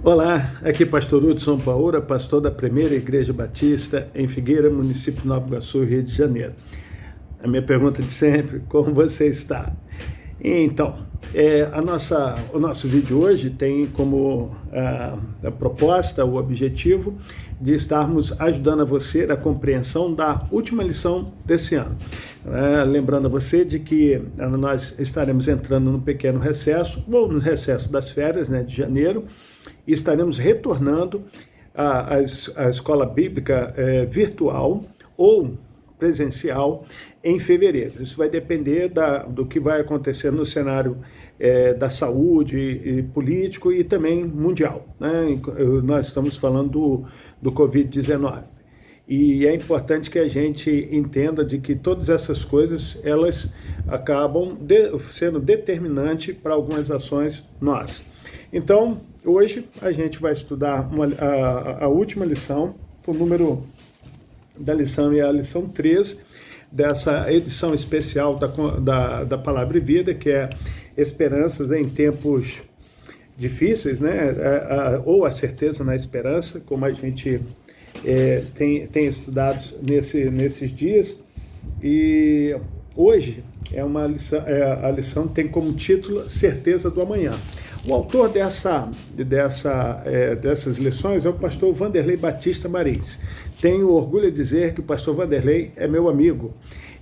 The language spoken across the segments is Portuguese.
Olá, aqui é Pastor Hudson Paola, pastor da Primeira Igreja Batista em Figueira, município de Nova Iguaçu, Rio de Janeiro. A minha pergunta de sempre, como você está? Então, o nosso vídeo hoje tem como a proposta, o objetivo de estarmos ajudando a você na compreensão da última lição desse ano. Lembrando a você de que nós estaremos entrando num pequeno recesso, ou no recesso das férias, de janeiro, e estaremos retornando à escola bíblica virtual ou presencial em fevereiro. Isso vai depender do que vai acontecer no cenário da saúde e político e também mundial, Nós estamos falando do Covid-19. E é importante que a gente entenda de que todas essas coisas, elas acabam sendo determinantes para algumas ações nossas. Então, hoje a gente vai estudar a última lição, o número da lição é a lição 13, dessa edição especial da Palavra e Vida, que é Esperanças em Tempos Difíceis, ou a certeza na esperança, como a gente tem estudado nesses dias. E hoje a lição tem como título Certeza do Amanhã. O autor dessas lições é o pastor Vanderlei Batista Marins. Tenho orgulho de dizer que o pastor Vanderlei é meu amigo.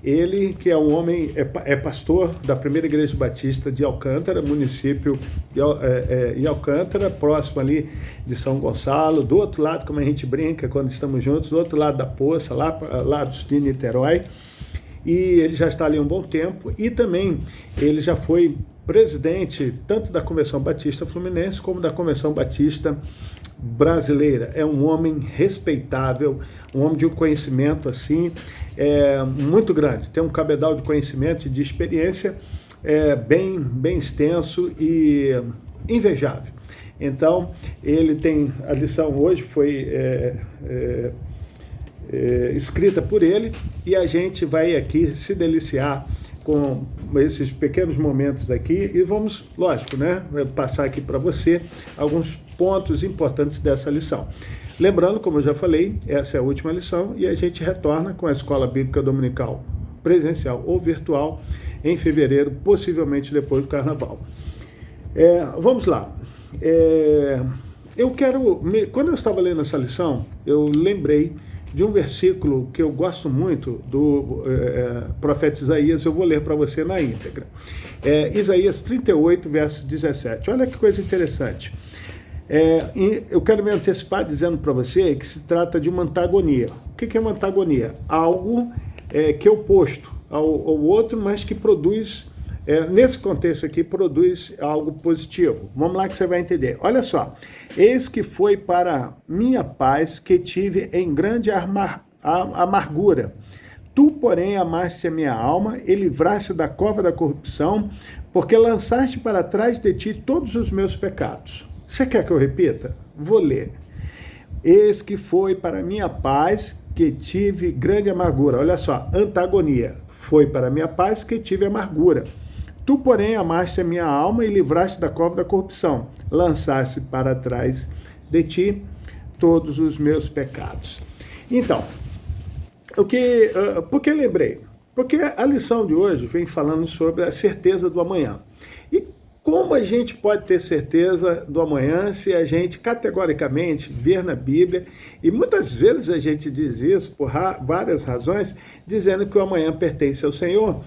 Ele, que é um homem, é pastor da Primeira Igreja Batista de Alcântara, município de Alcântara, próximo ali de São Gonçalo, do outro lado, como a gente brinca quando estamos juntos, do outro lado da Poça, lá de Niterói. E ele já está ali há um bom tempo, e também ele já foi presidente tanto da Convenção Batista Fluminense como da Convenção Batista Brasileira. É um homem respeitável, um homem de um conhecimento assim muito grande. Tem um cabedal de conhecimento e de experiência bem extenso e invejável. Então, ele tem a lição hoje foi escrita por ele, e a gente vai aqui se deliciar com esses pequenos momentos aqui e vamos, lógico, passar aqui para você alguns pontos importantes dessa lição. Lembrando, como eu já falei, essa é a última lição e a gente retorna com a Escola Bíblica Dominical presencial ou virtual em fevereiro, possivelmente depois do Carnaval. Vamos lá. Quando eu estava lendo essa lição, eu lembrei de um versículo que eu gosto muito do profeta Isaías. Eu vou ler para você na íntegra. Isaías 38, verso 17. Olha que coisa interessante. Eu quero me antecipar dizendo para você que se trata de uma antagonia. O que é uma antagonia? Algo que é oposto ao outro, mas que produz, nesse contexto aqui, produz algo positivo. Vamos lá que você vai entender. Olha só. Eis que foi para minha paz que tive em grande amargura. Tu, porém, amaste a minha alma e livraste da cova da corrupção, porque lançaste para trás de ti todos os meus pecados. Você quer que eu repita? Vou ler. Eis que foi para minha paz que tive grande amargura. Olha só, antagonia. Foi para minha paz que tive amargura. Tu, porém, amaste a minha alma e livraste da cova da corrupção. Lançaste para trás de ti todos os meus pecados. Então, por que lembrei? Porque a lição de hoje vem falando sobre a certeza do amanhã. E como a gente pode ter certeza do amanhã se a gente categoricamente ver na Bíblia, e muitas vezes a gente diz isso por várias razões, dizendo que o amanhã pertence ao Senhor.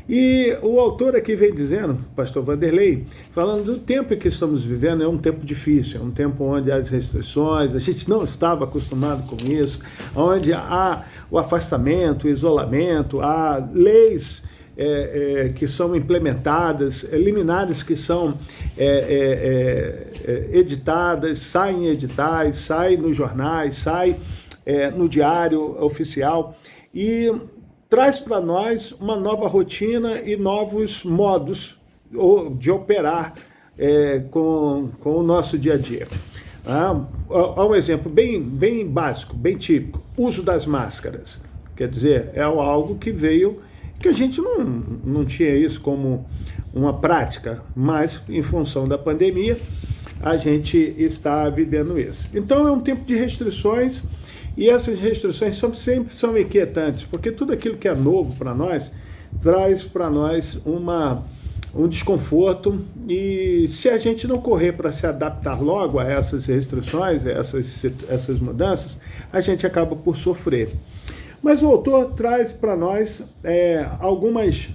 E o autor aqui vem dizendo, pastor Vanderlei, falando do tempo em que estamos vivendo, é um tempo difícil, é um tempo onde há as restrições, a gente não estava acostumado com isso, onde há o afastamento, o isolamento, há leis que são implementadas, liminares que são editadas, saem em editais, saem nos jornais, saem no diário oficial, e traz para nós uma nova rotina e novos modos de operar com o nosso dia a dia. Há um exemplo bem básico, bem típico, uso das máscaras. Quer dizer, é algo que veio, que a gente não tinha isso como uma prática, mas em função da pandemia, a gente está vivendo isso. Então é um tempo de restrições, e essas restrições sempre são inquietantes, porque tudo aquilo que é novo para nós traz para nós um desconforto, e se a gente não correr para se adaptar logo a essas restrições, a essas mudanças, a gente acaba por sofrer. Mas o autor traz para nós algumas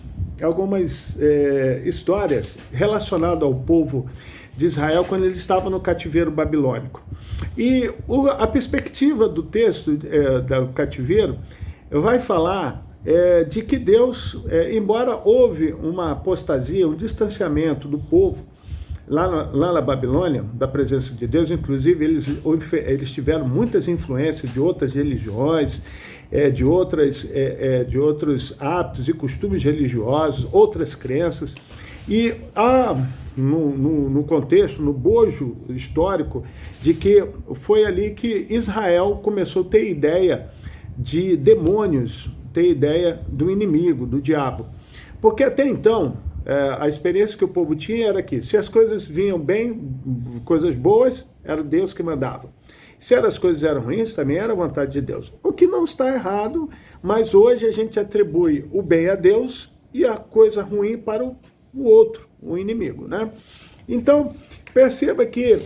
histórias relacionadas ao povo de Israel quando eles estavam no cativeiro babilônico. E a perspectiva do texto do cativeiro vai falar de que Deus, embora houve uma apostasia, um distanciamento do povo lá na Babilônia, da presença de Deus, inclusive eles tiveram muitas influências de outras religiões, de outros hábitos e costumes religiosos, outras crenças, e no contexto, no bojo histórico, de que foi ali que Israel começou a ter ideia de demônios, ter ideia do inimigo, do diabo. Porque até então, a experiência que o povo tinha era que, se as coisas vinham bem, coisas boas, era Deus que mandava. Se as coisas eram ruins, também era a vontade de Deus. O que não está errado, mas hoje a gente atribui o bem a Deus e a coisa ruim para o outro, o inimigo, né? Então, perceba que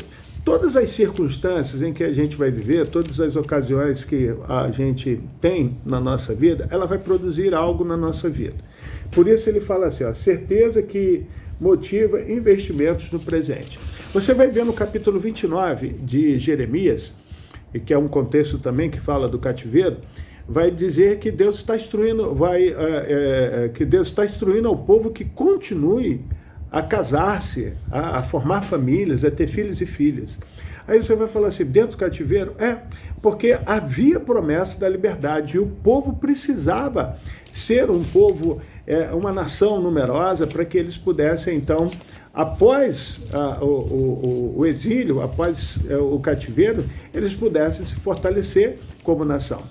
todas as circunstâncias em que a gente vai viver, todas as ocasiões que a gente tem na nossa vida, ela vai produzir algo na nossa vida. Por isso ele fala assim, certeza que motiva investimentos no presente. Você vai ver no capítulo 29 de Jeremias, e que é um contexto também que fala do cativeiro, vai dizer que Deus está instruindo, que Deus está instruindo ao povo que continue a casar-se, a formar famílias, a ter filhos e filhas. Aí você vai falar assim, dentro do cativeiro? Porque havia promessa da liberdade, e o povo precisava ser um povo, uma nação numerosa, para que eles pudessem, então, após o exílio, após o cativeiro, eles pudessem se fortalecer como nação.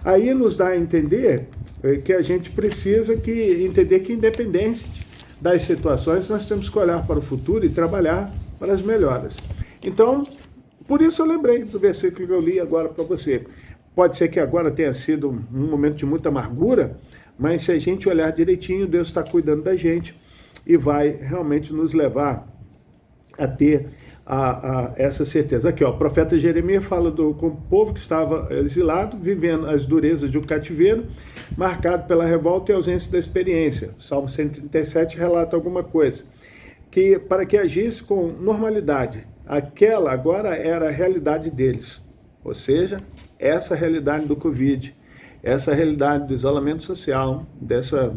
Aí nos dá a entender que a gente precisa entender que, independente das situações, nós temos que olhar para o futuro e trabalhar para as melhoras. Então, por isso eu lembrei do versículo que eu li agora para você. Pode ser que agora tenha sido um momento de muita amargura, mas se a gente olhar direitinho, Deus está cuidando da gente e vai realmente nos levar a ter essa certeza. Aqui, o profeta Jeremias fala com o povo que estava exilado, vivendo as durezas de um cativeiro, marcado pela revolta e ausência da experiência. Salmo 137 relata alguma coisa, para que agisse com normalidade. Aquela agora era a realidade deles, ou seja, essa realidade do Covid, essa realidade do isolamento social, dessa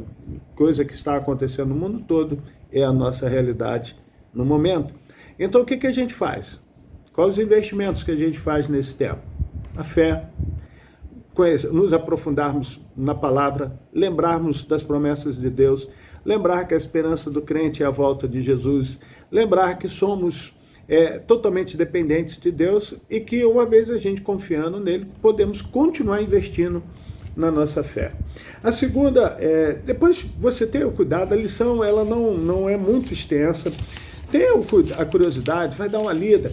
coisa que está acontecendo no mundo todo, é a nossa realidade no momento. Então, o que a gente faz? Quais os investimentos que a gente faz nesse tempo? A fé, nos aprofundarmos na palavra, lembrarmos das promessas de Deus, lembrar que a esperança do crente é a volta de Jesus, lembrar que somos totalmente dependentes de Deus e que, uma vez a gente confiando nele, podemos continuar investindo na nossa fé. A segunda, depois você tenha o cuidado, a lição ela não é muito extensa, tenha a curiosidade, vai dar uma lida.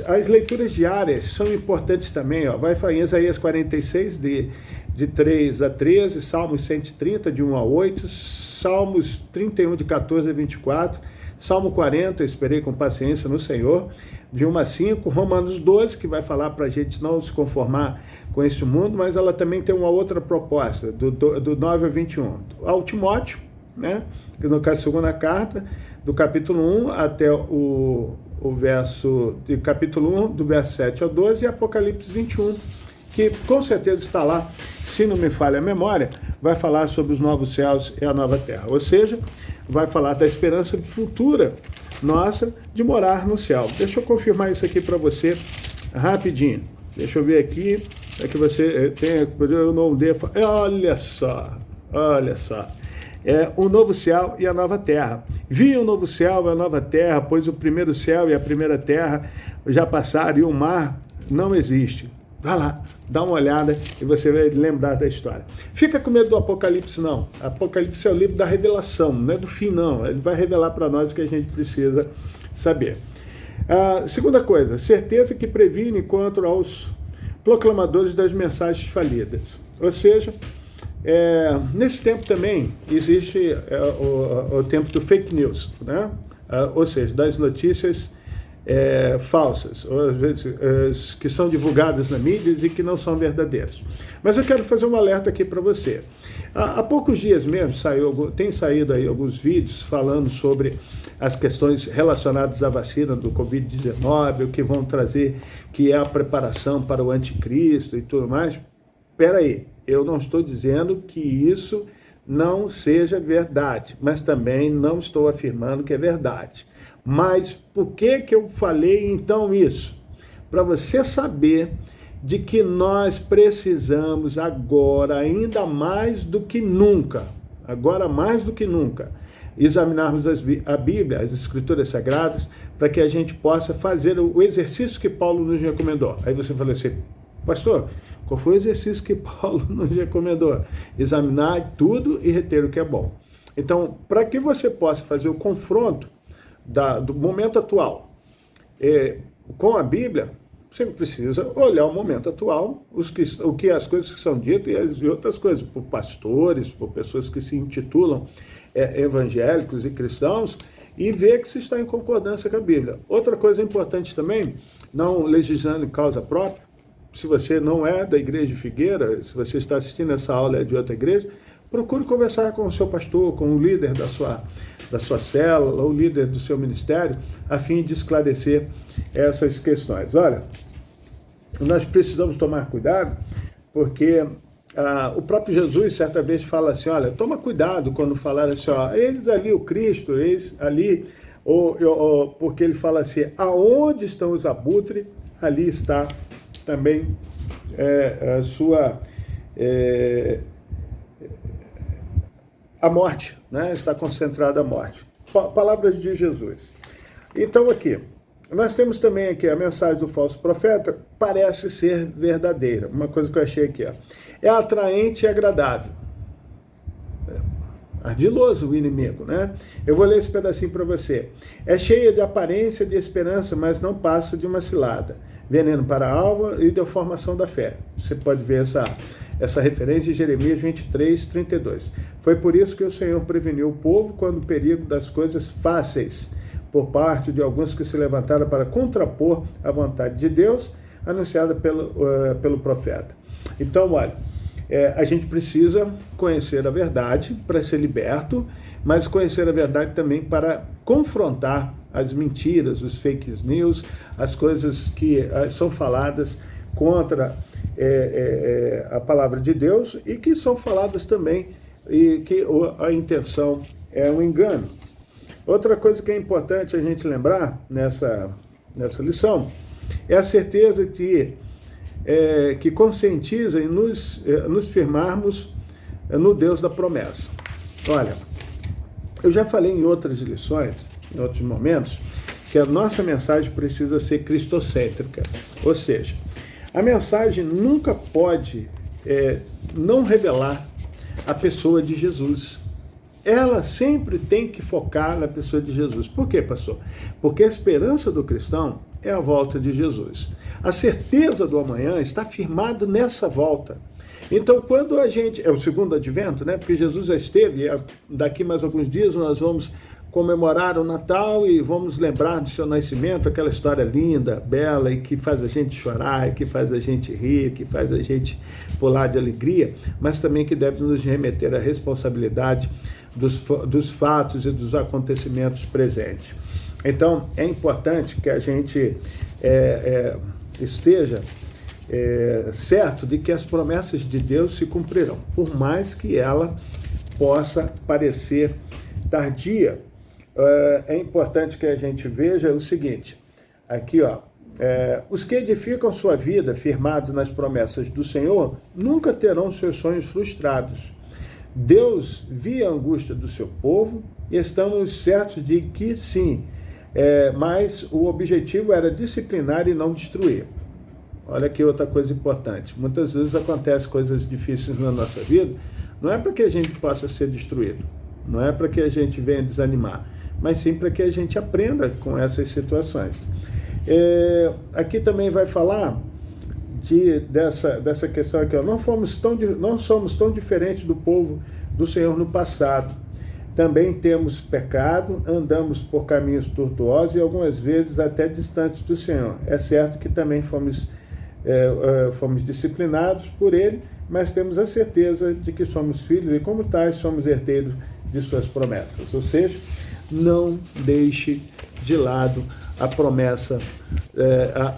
As leituras diárias são importantes também, vai em Isaías 46, de 3 a 13, Salmos 130, de 1 a 8, Salmos 31, de 14 a 24, Salmo 40, eu esperei com paciência no Senhor, de 1 a 5, Romanos 12, que vai falar para a gente não se conformar com este mundo, mas ela também tem uma outra proposta, do 9 a 21. Ao Timóteo, né, que no caso, segunda carta, do capítulo 1 até o verso, de capítulo 1, do verso 7 ao 12, e Apocalipse 21, que com certeza está lá, se não me falha a memória, vai falar sobre os novos céus e a nova terra, ou seja, vai falar da esperança futura nossa de morar no céu. Deixa eu confirmar isso aqui para você rapidinho. Deixa eu ver aqui, para que você tenha, eu não devo, olha só, o novo céu e a nova terra. Vi o novo céu e a nova terra, pois o primeiro céu e a primeira terra já passaram e o mar não existe. Vá lá, dá uma olhada e você vai lembrar da história. Fica com medo do Apocalipse, não. Apocalipse é o livro da revelação, não é do fim, não. Ele vai revelar para nós o que a gente precisa saber. A segunda coisa, certeza que previne contra os proclamadores das mensagens falidas. Ou seja, nesse tempo também existe o tempo do fake news, né? Ou seja, das notícias falsas, ou às vezes que são divulgadas na mídia e que não são verdadeiras. Mas eu quero fazer um alerta aqui para você. Há poucos dias mesmo tem saído aí alguns vídeos falando sobre as questões relacionadas à vacina do Covid-19, o que vão trazer, que é a preparação para o anticristo e tudo mais. Espera aí, eu não estou dizendo que isso não seja verdade, mas também não estou afirmando que é verdade. Mas por que eu falei então isso? Para você saber de que nós precisamos agora, ainda mais do que nunca, examinarmos a Bíblia, as Escrituras Sagradas, para que a gente possa fazer o exercício que Paulo nos recomendou. Aí você fala assim, pastor, qual foi o exercício que Paulo nos recomendou? Examinar tudo e reter o que é bom. Então, para que você possa fazer o confronto do momento atual com a Bíblia, você precisa olhar o momento atual, as coisas que são ditas e outras coisas, por pastores, por pessoas que se intitulam evangélicos e cristãos, e ver que se está em concordância com a Bíblia. Outra coisa importante também, não legislando em causa própria, se você não é da igreja de Figueira, se você está assistindo essa aula de outra igreja, procure conversar com o seu pastor, com o líder da sua célula, o líder do seu ministério, a fim de esclarecer essas questões. Olha, nós precisamos tomar cuidado, porque o próprio Jesus certa vez fala assim, olha, toma cuidado quando falar assim, ó, eles ali, o Cristo, eles ali, porque ele fala assim, aonde estão os abutres, ali está também a morte, né? Está concentrada a morte. Palavras de Jesus. Então aqui, nós temos também aqui a mensagem do falso profeta, parece ser verdadeira. Uma coisa que eu achei aqui, ó. É atraente e agradável. Ardiloso o inimigo, né? Eu vou ler esse pedacinho para você. É cheia de aparência de esperança, mas não passa de uma cilada. Veneno para a alma e deformação da fé. Você pode ver essa referência em Jeremias 23, 32. Foi por isso que o Senhor preveniu o povo quando o perigo das coisas fáceis, por parte de alguns que se levantaram para contrapor a vontade de Deus, anunciada pelo profeta. Então, olha, a gente precisa conhecer a verdade para ser liberto, mas conhecer a verdade também para confrontar as mentiras, os fake news, as coisas que são faladas contra a palavra de Deus e que são faladas também e que a intenção é um engano. Outra coisa que é importante a gente lembrar nessa lição é a certeza que conscientiza em nos firmarmos no Deus da promessa. Olha, eu já falei em outras lições, em outros momentos, que a nossa mensagem precisa ser cristocêntrica, ou seja, a mensagem nunca pode não revelar a pessoa de Jesus. Ela sempre tem que focar na pessoa de Jesus. Por quê, pastor? Porque a esperança do cristão é a volta de Jesus. A certeza do amanhã está firmada nessa volta. Então, quando a gente... É o segundo advento, né? Porque Jesus já esteve, daqui mais alguns dias nós vamos comemorar o Natal e vamos lembrar do seu nascimento, aquela história linda, bela, e que faz a gente chorar, e que faz a gente rir, que faz a gente pular de alegria, mas também que deve nos remeter à responsabilidade dos fatos e dos acontecimentos presentes. Então, é importante que a gente esteja certo de que as promessas de Deus se cumprirão, por mais que ela possa parecer tardia. É importante que a gente veja o seguinte, aqui ó, os que edificam sua vida firmados nas promessas do Senhor nunca terão seus sonhos frustrados. Deus via a angústia do seu povo e estamos certos de que sim, mas o objetivo era disciplinar e não destruir. Olha aqui outra coisa importante, muitas vezes acontecem coisas difíceis na nossa vida, não é para que a gente possa ser destruído, não é para que a gente venha desanimar, mas sim para que a gente aprenda com essas situações. Aqui também vai falar dessa questão aqui, ó. Não somos tão diferentes do povo do Senhor no passado. Também temos pecado, andamos por caminhos tortuosos e algumas vezes até distantes do Senhor. É certo que também fomos disciplinados por Ele, mas temos a certeza de que somos filhos e, como tais, somos herdeiros de suas promessas. Ou seja, não deixe de lado a promessa,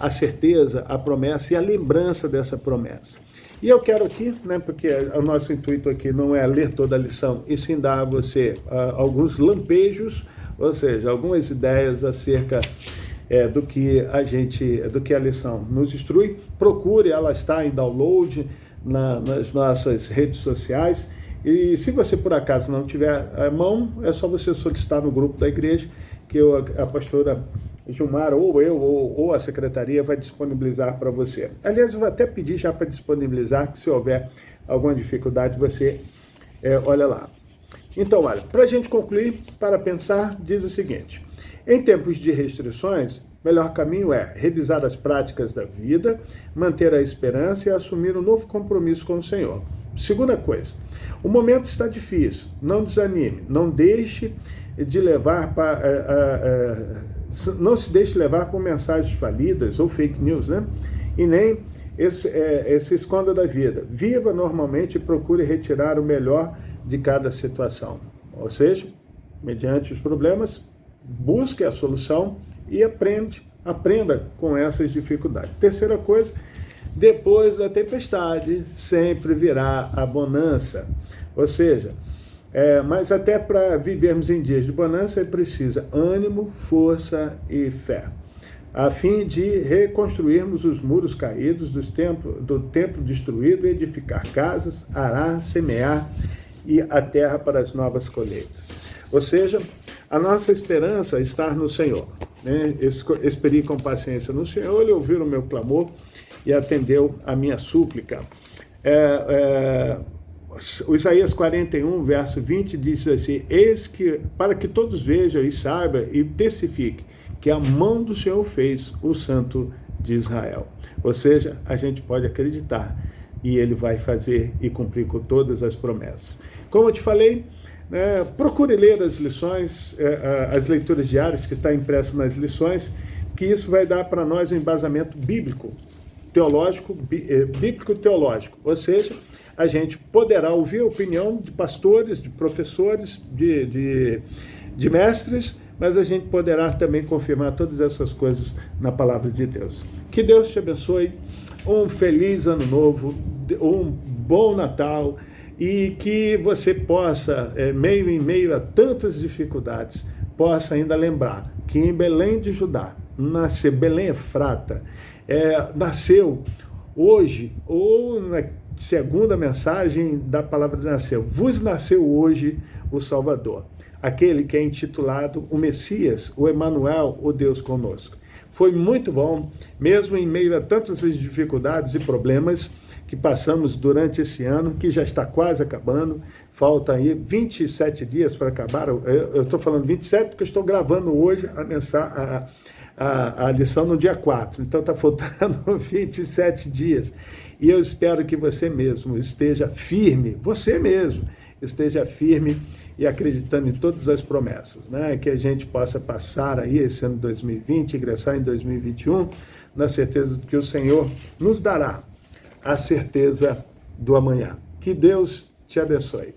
a certeza, a promessa e a lembrança dessa promessa. E eu quero aqui, porque o nosso intuito aqui não é ler toda a lição, e sim dar a você alguns lampejos, ou seja, algumas ideias acerca do que a lição nos instrui. Procure, ela está em download nas nossas redes sociais. E se você por acaso não tiver a mão, é só você solicitar no grupo da igreja, que a pastora Gilmar, ou eu, ou a secretaria vai disponibilizar para você. Aliás, eu vou até pedir já para disponibilizar, que se houver alguma dificuldade, você olha lá. Então, olha, para a gente concluir, para pensar, diz o seguinte: em tempos de restrições, o melhor caminho é revisar as práticas da vida, manter a esperança e assumir um novo compromisso com o Senhor. Segunda coisa, o momento está difícil, não desanime, não se deixe levar por mensagens falidas ou fake news, e nem se esconda da vida. Viva normalmente e procure retirar o melhor de cada situação. Ou seja, mediante os problemas, busque a solução e aprenda com essas dificuldades. Terceira coisa, depois da tempestade sempre virá a bonança. Ou seja, mas até para vivermos em dias de bonança, precisa ânimo, força e fé, a fim de reconstruirmos os muros caídos do templo destruído, edificar casas, arar, semear e a terra para as novas colheitas. Ou seja, a nossa esperança está no Senhor. Esperi com paciência no Senhor, Ele ouviu o meu clamor e atendeu a minha súplica. O Isaías 41, verso 20, diz assim: para que todos vejam e saibam e testifiquem que a mão do Senhor fez o Santo de Israel. Ou seja, a gente pode acreditar e Ele vai fazer e cumprir com todas as promessas. Como eu te falei, procure ler as lições, as leituras diárias que está impressa nas lições, que isso vai dar para nós um embasamento bíblico-teológico, ou seja, a gente poderá ouvir a opinião de pastores, de professores, de mestres, mas a gente poderá também confirmar todas essas coisas na palavra de Deus. Que Deus te abençoe, um feliz ano novo, um bom Natal, e que você possa, em meio a tantas dificuldades, possa ainda lembrar que em Belém de Judá, Belém Efrata, nasceu hoje, ou na segunda mensagem da palavra de nasceu, vos nasceu hoje o Salvador, aquele que é intitulado o Messias, o Emanuel, o Deus conosco. Foi muito bom, mesmo em meio a tantas dificuldades e problemas que passamos durante esse ano, que já está quase acabando, falta aí 27 dias para acabar. Eu estou falando 27 porque eu estou gravando hoje a lição no dia 4, então está faltando 27 dias. E eu espero que você mesmo esteja firme, e acreditando em todas as promessas, que a gente possa passar aí esse ano 2020, ingressar em 2021, na certeza de que o Senhor nos dará a certeza do amanhã. Que Deus te abençoe.